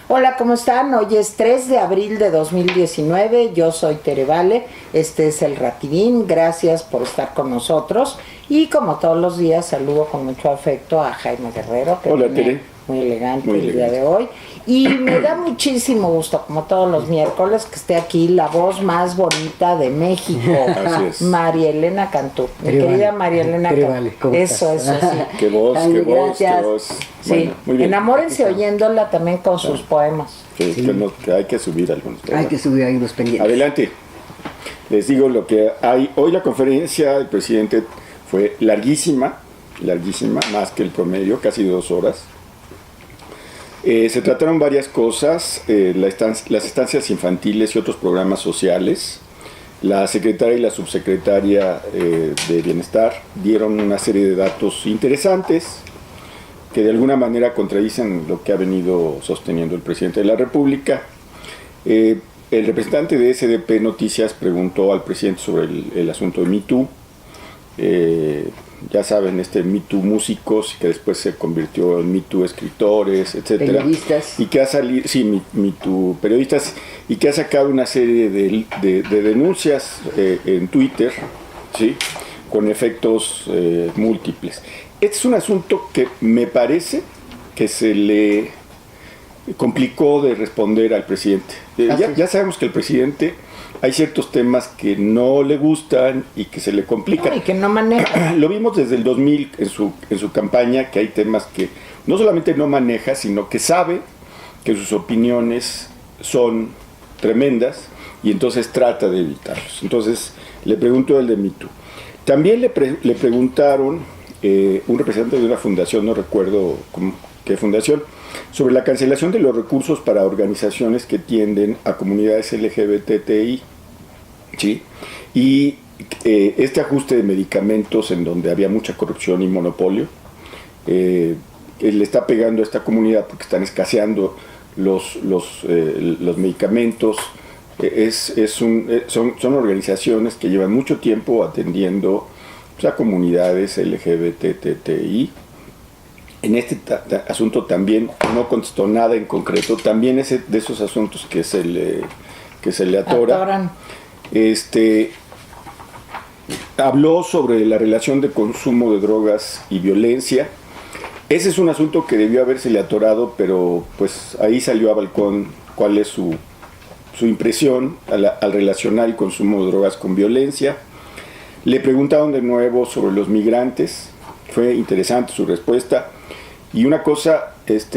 Hola, ¿cómo están? Hoy es 3 de abril de 2019, yo soy Tere Vale, este es el Rapidín, gracias por estar con nosotros y como todos los días saludo con mucho afecto a Jaime Guerrero, que hola, Tere. Muy elegante el día de hoy, y me da muchísimo gusto, como todos los miércoles, que esté aquí la voz más bonita de México. Así es. María Elena Cantú, mi querida María Elena Cantú. Vale, ¿cómo eso, estás? sí. Qué voz, Ay, qué voz, gracias. qué voz. Sí, Bueno, muy bien. enamórense oyéndola también con sus poemas. Sí. Que hay que subir algunos. Hay que subir ahí unos pendientes. Adelante. Les digo lo que hay. Hoy la conferencia del presidente fue larguísima, más que el promedio, casi 2 horas. Se trataron varias cosas, las estancias infantiles y otros programas sociales. La secretaria y la subsecretaria de Bienestar dieron una serie de datos interesantes que de alguna manera contradicen lo que ha venido sosteniendo el presidente de la República. El representante de SDP Noticias preguntó al presidente sobre el asunto de Me Too. Ya saben, Me Too músicos, que después se convirtió en Me Too escritores, etcétera. Periodistas. Y que ha salido, sí, Me Too periodistas, y que ha sacado una serie de denuncias en Twitter, ¿sí? Con efectos múltiples. Este es un asunto que me parece que se le complicó de responder al presidente. Ya sabemos que el presidente, hay ciertos temas que no le gustan y que se le complican. Y que no maneja. Lo vimos desde el 2000 en su campaña, que hay temas que no solamente no maneja, sino que sabe que sus opiniones son tremendas y entonces trata de evitarlos. Entonces le preguntó el de Me Too. También le preguntaron un representante de una fundación, no recuerdo qué fundación, sobre la cancelación de los recursos para organizaciones que tienden a comunidades LGBTI, ¿sí? Y este ajuste de medicamentos en donde había mucha corrupción y monopolio, le está pegando a esta comunidad porque están escaseando los medicamentos. Son organizaciones que llevan mucho tiempo atendiendo a comunidades LGBTI. En este asunto también no contestó nada en concreto, también es de esos asuntos que se le atoran. Habló sobre la relación de consumo de drogas y violencia. Ese es un asunto que debió habérsele atorado, pero pues ahí salió a balcón cuál es su impresión al relacionar el consumo de drogas con violencia. Le preguntaron de nuevo sobre los migrantes, fue interesante su respuesta. Y una cosa, pues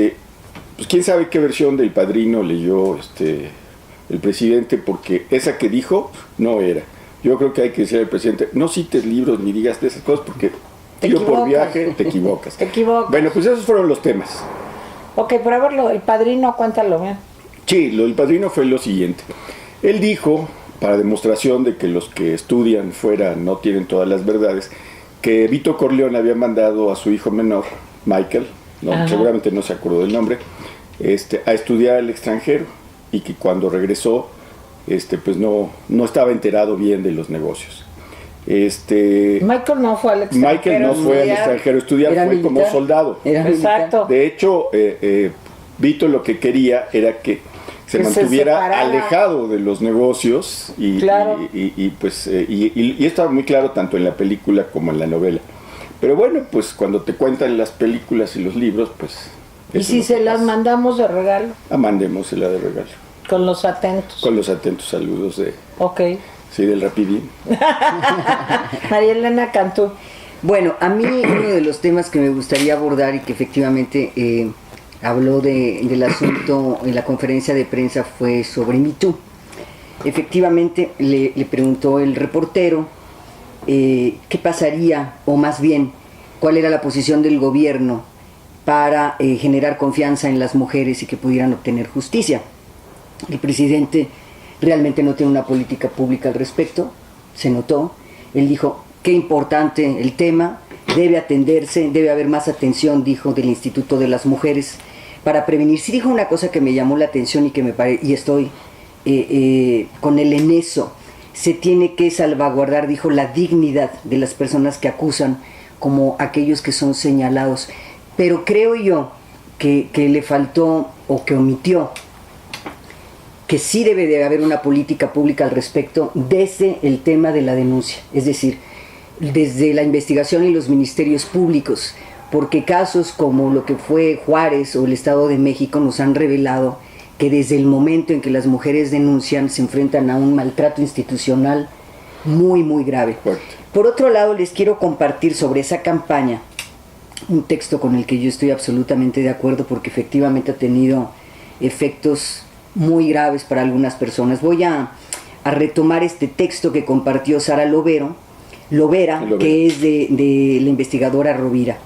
quién sabe qué versión del Padrino leyó el presidente, porque esa que dijo no era. Yo creo que hay que decir al presidente, no cites libros ni digas de esas cosas, porque tiro por viaje te equivocas. Te equivocas. Bueno, pues esos fueron los temas. Ok, pero a ver, lo del Padrino, cuéntalo bien. Sí, lo del Padrino fue lo siguiente. Él dijo, para demostración de que los que estudian fuera no tienen todas las verdades, que Vito Corleone había mandado a su hijo menor, Michael, seguramente no se acordó del nombre, a estudiar al extranjero, y que cuando regresó pues no estaba enterado bien de los negocios. Michael no fue al extranjero. Michael no fue al extranjero a estudiar, fue militar. como soldado. Exacto. De hecho, Vito lo que quería era que se mantuviera alejado de los negocios y estaba muy claro tanto en la película como en la novela. Pero bueno, pues cuando te cuentan las películas y los libros, pues... ¿Y si se las mandamos de regalo? Mandémosela de regalo. Con los atentos. Con los atentos saludos Ok. Sí, del Rapidín. María Elena Cantú. Bueno, a mí uno de los temas que me gustaría abordar y que efectivamente habló del asunto en la conferencia de prensa fue sobre Me Too. Efectivamente le preguntó el reportero qué pasaría, o más bien, cuál era la posición del gobierno para generar confianza en las mujeres y que pudieran obtener justicia. El presidente realmente no tiene una política pública al respecto, se notó. Él dijo, qué importante el tema, debe atenderse, debe haber más atención, dijo, del Instituto de las Mujeres para prevenir. Sí dijo una cosa que me llamó la atención y que y estoy con él en eso. Se tiene que salvaguardar, dijo, la dignidad de las personas que acusan, como aquellos que son señalados. Pero creo yo que le faltó o que omitió que sí debe de haber una política pública al respecto desde el tema de la denuncia, es decir, desde la investigación y los ministerios públicos, porque casos como lo que fue Juárez o el Estado de México nos han revelado que desde el momento en que las mujeres denuncian se enfrentan a un maltrato institucional muy, muy grave. Fuerte. Por otro lado, les quiero compartir sobre esa campaña un texto con el que yo estoy absolutamente de acuerdo, porque efectivamente ha tenido efectos muy graves para algunas personas. Voy a retomar este texto que compartió Sara Lovera, que es de la investigadora Rovira.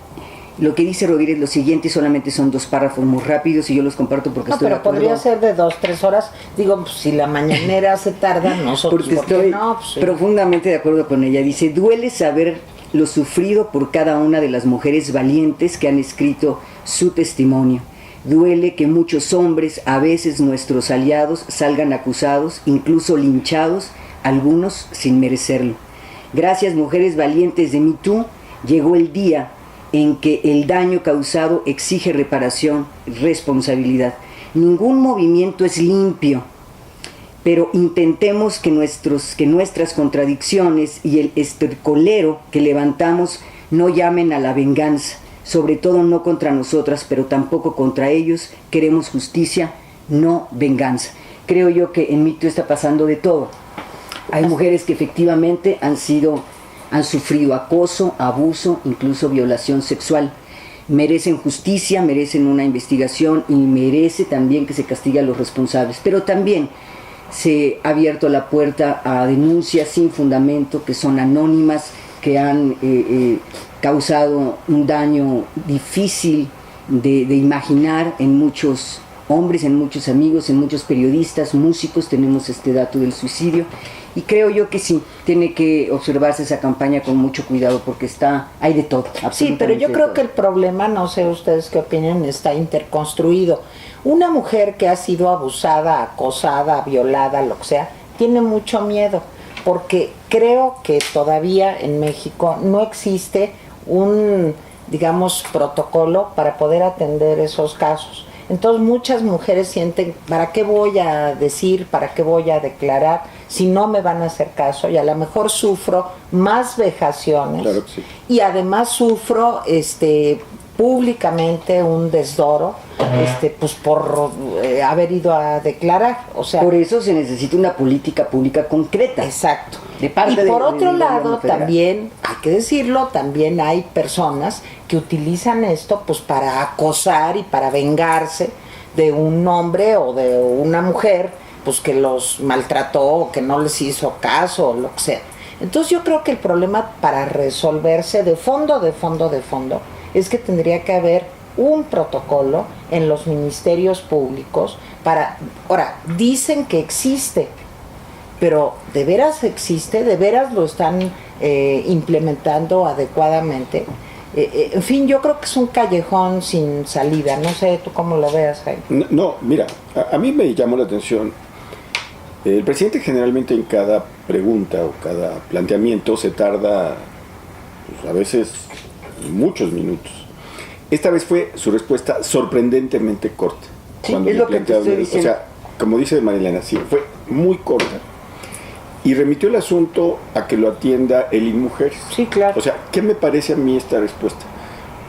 Lo que dice Rovira es lo siguiente, y solamente son 2 párrafos muy rápidos y yo los comparto porque estoy de acuerdo. Pero podría ser de 2-3 horas. Digo, pues, si la mañanera se tarda, nosotros porque estoy profundamente de acuerdo con ella. Dice: duele saber lo sufrido por cada una de las mujeres valientes que han escrito su testimonio. Duele que muchos hombres, a veces nuestros aliados, salgan acusados, incluso linchados, algunos sin merecerlo. Gracias, mujeres valientes de Me Too, llegó el día en que el daño causado exige reparación, responsabilidad. Ningún movimiento es limpio, pero intentemos que nuestras contradicciones y el estercolero que levantamos no llamen a la venganza, sobre todo no contra nosotras, pero tampoco contra ellos. Queremos justicia, no venganza. Creo yo que en Me Too está pasando de todo. Hay mujeres que efectivamente han sufrido acoso, abuso, incluso violación sexual. Merecen justicia, merecen una investigación y merece también que se castigue a los responsables. Pero también se ha abierto la puerta a denuncias sin fundamento, que son anónimas, que han causado un daño difícil de imaginar en muchos hombres, en muchos amigos, en muchos periodistas, músicos. Tenemos este dato del suicidio. Y creo yo que sí, tiene que observarse esa campaña con mucho cuidado, porque hay de todo. Sí, pero yo creo que el problema, no sé ustedes qué opinan, está interconstruido. Una mujer que ha sido abusada, acosada, violada, lo que sea, tiene mucho miedo, porque creo que todavía en México no existe un, digamos, protocolo para poder atender esos casos. Entonces muchas mujeres sienten, ¿para qué voy a decir, para qué voy a declarar si no me van a hacer caso? Y a lo mejor sufro más vejaciones, claro que sí. Y además sufro públicamente un desdoro, pues por haber ido a declarar. O sea, por eso se necesita una política pública concreta. Exacto. De parte y por otro lado, federal. también, hay que decirlo, también hay personas que utilizan esto pues para acosar y para vengarse de un hombre o de una mujer pues que los maltrató o que no les hizo caso o lo que sea. Entonces yo creo que el problema para resolverse de fondo es que tendría que haber un protocolo en los ministerios públicos para... Ahora, dicen que existe, pero ¿de veras existe? ¿De veras lo están implementando adecuadamente? En fin, yo creo que es un callejón sin salida. No sé, ¿tú cómo lo veas, Jaime? No, mira, a mí me llamó la atención. El presidente generalmente en cada pregunta o cada planteamiento se tarda, pues, a veces muchos minutos. Esta vez fue su respuesta sorprendentemente corta. Sí, es lo que te estoy diciendo. O sea, como dice Marilena, sí, fue muy corta. Y remitió el asunto a que lo atienda el INMujeres. Sí, claro. O sea, ¿qué me parece a mí esta respuesta?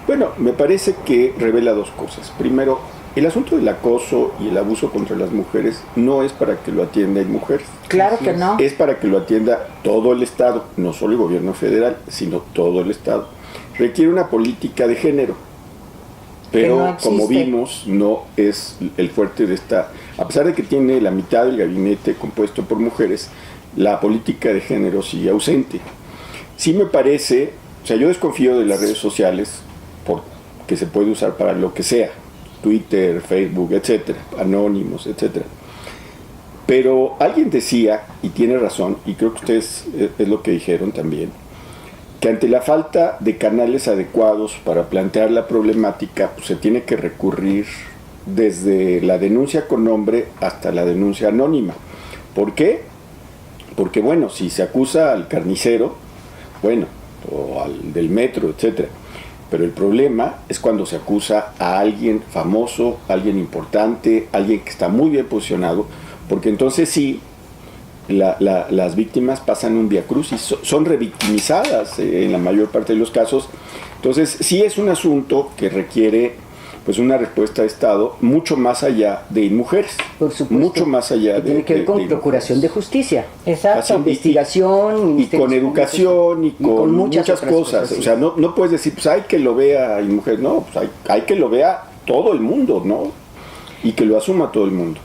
Bueno, me parece que revela 2 cosas. Primero, el asunto del acoso y el abuso contra las mujeres no es para que lo atienda INMujeres. Claro que no. Es para que lo atienda todo el Estado, no solo el gobierno federal, sino todo el Estado. Requiere una política de género, pero no como vimos, no es el fuerte de esta... A pesar de que tiene la mitad del gabinete compuesto por mujeres, la política de género sigue ausente. Sí me parece, o sea, yo desconfío de las redes sociales porque se puede usar para lo que sea, Twitter, Facebook, etcétera, anónimos, etcétera. Pero alguien decía, y tiene razón, y creo que ustedes es lo que dijeron también, que ante la falta de canales adecuados para plantear la problemática, pues se tiene que recurrir desde la denuncia con nombre hasta la denuncia anónima. ¿Por qué? Porque bueno, si se acusa al carnicero, bueno, o al del metro, etcétera, pero el problema es cuando se acusa a alguien famoso, alguien importante, alguien que está muy bien posicionado, porque entonces sí, las víctimas pasan un viacrucis, son revictimizadas en la mayor parte de los casos. Entonces sí es un asunto que requiere pues una respuesta de Estado mucho más allá de mujeres, por supuesto, mucho más allá que tiene que ver con procuración de justicia, exacto, investigación, y con educación y con muchas cosas. Sí. O sea, no puedes decir, pues hay que lo vea y mujer, no, pues hay que lo vea todo el mundo, ¿no? Y que lo asuma todo el mundo.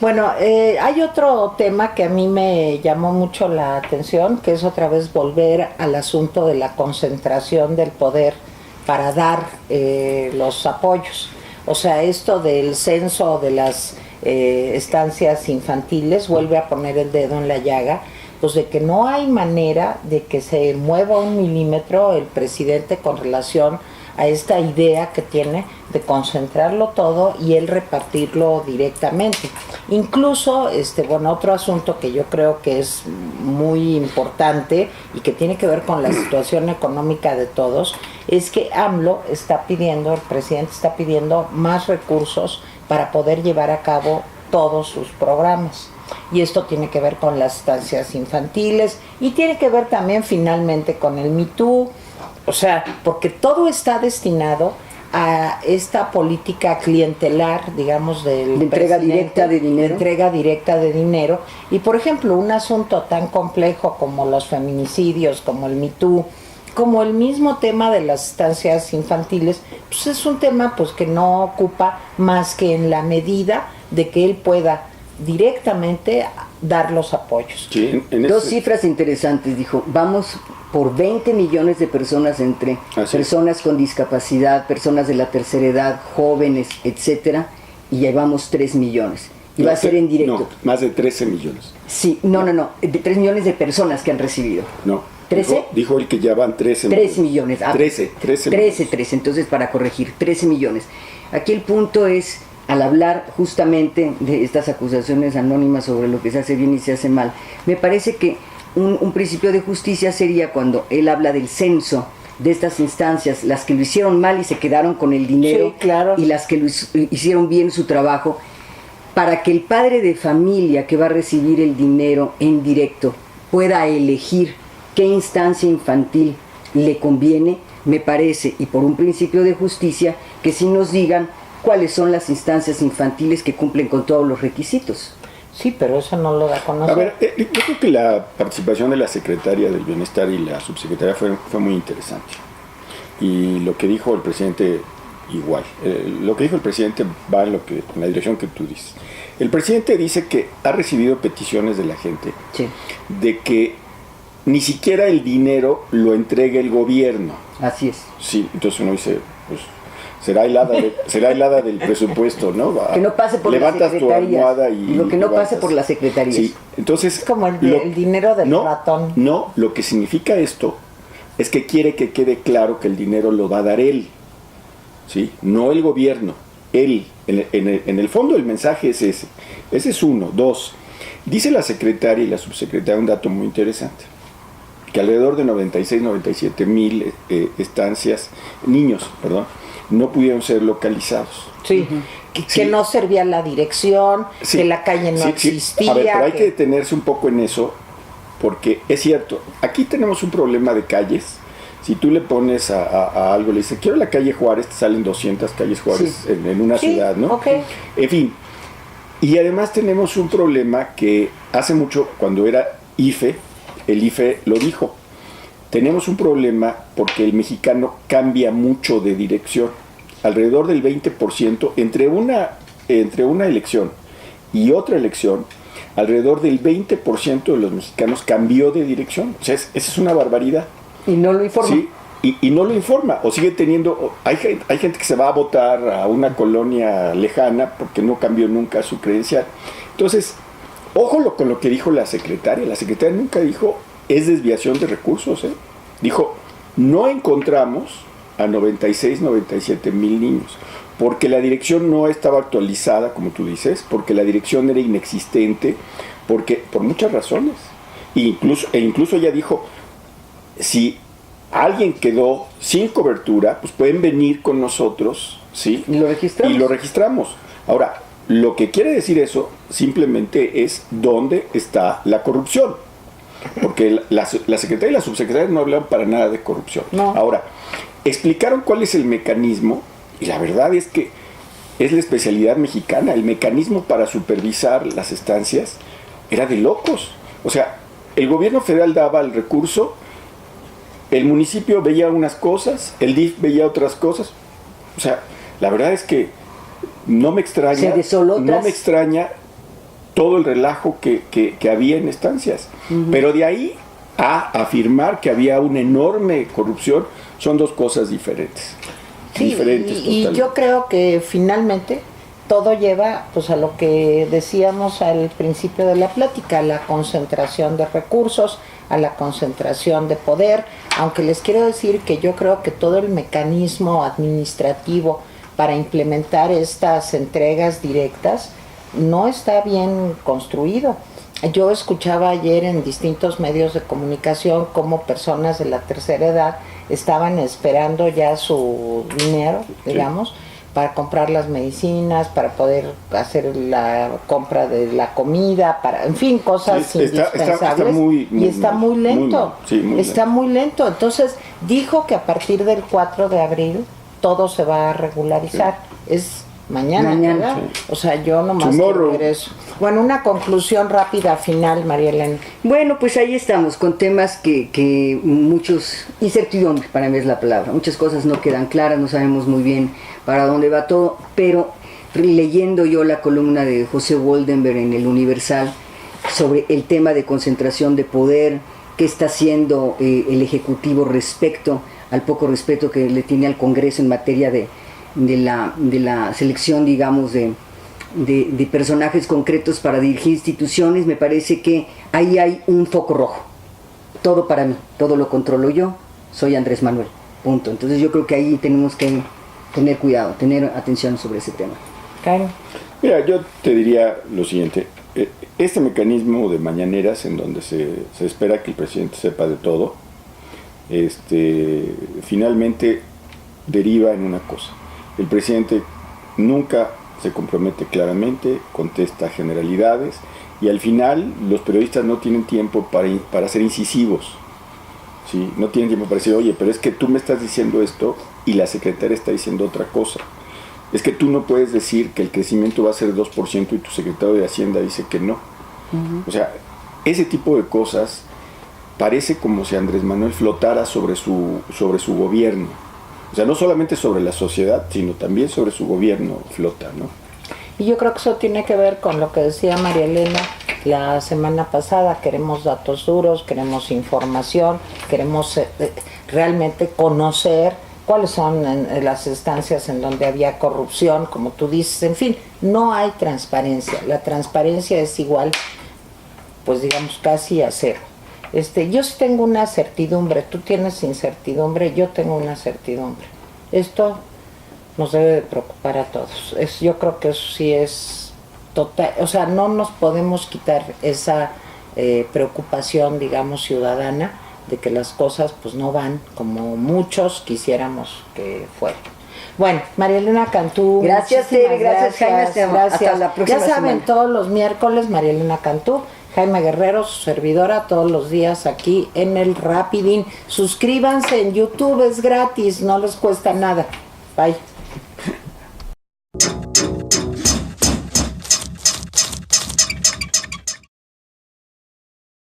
Bueno, hay otro tema que a mí me llamó mucho la atención, que es otra vez volver al asunto de la concentración del poder para dar los apoyos. O sea, esto del censo de las estancias infantiles vuelve a poner el dedo en la llaga, pues de que no hay manera de que se mueva un milímetro el presidente con relación a esta idea que tiene de concentrarlo todo y él repartirlo directamente. Incluso, otro asunto que yo creo que es muy importante y que tiene que ver con la situación económica de todos, es que AMLO el presidente está pidiendo más recursos para poder llevar a cabo todos sus programas. Y esto tiene que ver con las estancias infantiles y tiene que ver también finalmente con el Me Too. O sea, porque todo está destinado a esta política clientelar, digamos, de entrega directa de dinero. Entrega directa de dinero. Y, por ejemplo, un asunto tan complejo como los feminicidios, como el Me Too, como el mismo tema de las estancias infantiles, pues es un tema pues que no ocupa más que en la medida de que él pueda directamente dar los apoyos. Sí, Dos cifras interesantes, dijo, vamos por 20 millones de personas entre personas con discapacidad, personas de la tercera edad, jóvenes, etcétera, y llevamos 3 millones. Y va a ser en directo. No, más de 13 millones. Sí, no, 3 millones de personas que han recibido. No. ¿13? Dijo él que ya van 13 millones. 13 millones. Entonces, para corregir, 13 millones. Aquí el punto es, al hablar justamente de estas acusaciones anónimas sobre lo que se hace bien y se hace mal, me parece que un principio de justicia sería cuando él habla del censo de estas instancias, las que lo hicieron mal y se quedaron con el dinero, sí, claro, y las que lo hicieron bien su trabajo, para que el padre de familia que va a recibir el dinero en directo pueda elegir qué instancia infantil le conviene, me parece, y por un principio de justicia, que sí nos digan cuáles son las instancias infantiles que cumplen con todos los requisitos. Sí, pero eso no lo da a conocer. A ver, yo creo que la participación de la secretaria del Bienestar y la subsecretaria fue muy interesante. Y lo que dijo el presidente, igual. Lo que dijo el presidente va en la dirección que tú dices. El presidente dice que ha recibido peticiones de la gente, sí, de que ni siquiera el dinero lo entregue el gobierno. Así es. Sí, entonces uno dice, pues será helada del presupuesto, ¿no? Que no pase por levantas la tu almohada y lo que no pase por las secretarías. Sí, entonces es como el dinero del ratón. No, lo que significa esto es que quiere que quede claro que el dinero lo va a dar él, ¿sí? No el gobierno, él. En el fondo el mensaje es ese. Ese es uno. Dos, dice la secretaria y la subsecretaria un dato muy interesante, que alrededor de 97 mil niños, no pudieron ser localizados. Sí, que no servía la dirección, sí, que la calle no existía. A ver, pero hay que detenerse un poco en eso, porque es cierto, aquí tenemos un problema de calles. Si tú le pones a algo, le dices, quiero la calle Juárez, te salen 200 calles Juárez, sí, en una ciudad, ¿no? Okay. En fin, y además tenemos un problema que hace mucho, cuando era IFE, el IFE lo dijo, tenemos un problema porque el mexicano cambia mucho de dirección, alrededor del 20%, entre una elección y otra elección, alrededor del 20% de los mexicanos cambió de dirección. O sea, esa es una barbaridad. Y no lo informa. Sí, y no lo informa, o sigue teniendo, hay gente que se va a votar a una colonia lejana porque no cambió nunca su credencial. Entonces, ojo con lo que dijo la secretaria nunca dijo es desviación de recursos, dijo, no encontramos a 97 mil niños, porque la dirección no estaba actualizada, como tú dices, porque la dirección era inexistente, por muchas razones, e incluso ella dijo, si alguien quedó sin cobertura, pues pueden venir con nosotros, ¿sí? Y lo registramos. Y lo registramos. Ahora, lo que quiere decir eso simplemente es dónde está la corrupción. Porque la secretaria y la subsecretaria no hablan para nada de corrupción. No. Ahora, explicaron cuál es el mecanismo, y la verdad es que es la especialidad mexicana. El mecanismo para supervisar las estancias era de locos. O sea, el gobierno federal daba el recurso, el municipio veía unas cosas, el DIF veía otras cosas. O sea, la verdad es que no me extraña todo el relajo que había en estancias. Pero de ahí a afirmar que había una enorme corrupción son dos cosas diferentes. Sí, y yo creo que finalmente todo lleva pues a lo que decíamos al principio de la plática, a la concentración de recursos, a la concentración de poder, aunque les quiero decir que yo creo que todo el mecanismo administrativo para implementar estas entregas directas no está bien construido. Yo escuchaba ayer en distintos medios de comunicación cómo personas de la tercera edad estaban esperando ya su dinero, digamos, para comprar las medicinas, para poder hacer la compra de la comida, para, en fin, cosas indispensables. Está muy lento. Muy lento. Entonces, dijo que a partir del 4 de abril todo se va a regularizar. Sí. Es mañana, ¿verdad? Sí. O sea, yo nomás quiero ver eso. Bueno, una conclusión rápida final, María Elena. Bueno, pues ahí estamos, con temas que muchos, incertidumbre para mí es la palabra, muchas cosas no quedan claras, no sabemos muy bien para dónde va todo, pero leyendo yo la columna de José Woldenberg en el Universal sobre el tema de concentración de poder, qué está haciendo el Ejecutivo respecto al poco respeto que le tiene al Congreso en materia de la selección, digamos, de personajes concretos para dirigir instituciones, me parece que ahí hay un foco rojo. Todo para mí, todo lo controlo yo, soy Andrés Manuel, punto. Entonces yo creo que ahí tenemos que tener cuidado, tener atención sobre ese tema. Claro. Mira, yo te diría lo siguiente, este mecanismo de mañaneras en donde se espera que el presidente sepa de todo, finalmente deriva en una cosa. El presidente nunca se compromete claramente, contesta generalidades y al final los periodistas no tienen tiempo para ser incisivos, ¿sí? No tienen tiempo para decir, oye, pero es que tú me estás diciendo esto y la secretaria está diciendo otra cosa. Es que tú no puedes decir que el crecimiento va a ser 2% y tu secretario de Hacienda dice que no. O sea, ese tipo de cosas parece como si Andrés Manuel flotara sobre su gobierno. O sea, no solamente sobre la sociedad, sino también sobre su gobierno flota, ¿no? Y yo creo que eso tiene que ver con lo que decía María Elena la semana pasada. Queremos datos duros, queremos información, queremos realmente conocer cuáles son las instancias en donde había corrupción, como tú dices. En fin, no hay transparencia. La transparencia es igual, pues digamos, casi a cero. Yo sí tengo una certidumbre, tú tienes incertidumbre, yo tengo una certidumbre. Esto nos debe de preocupar a todos. Yo creo que eso sí es total, o sea, no nos podemos quitar esa preocupación, digamos, ciudadana, de que las cosas pues no van como muchos quisiéramos que fueran. Bueno, María Elena Cantú. Gracias, Tere, gracias, Jaime. Hasta la próxima Ya saben, semana. todos los miércoles, María Elena Cantú, Jaime Guerrero, su servidora, todos los días aquí en el Rapidín. Suscríbanse en YouTube, es gratis, no les cuesta nada. Bye.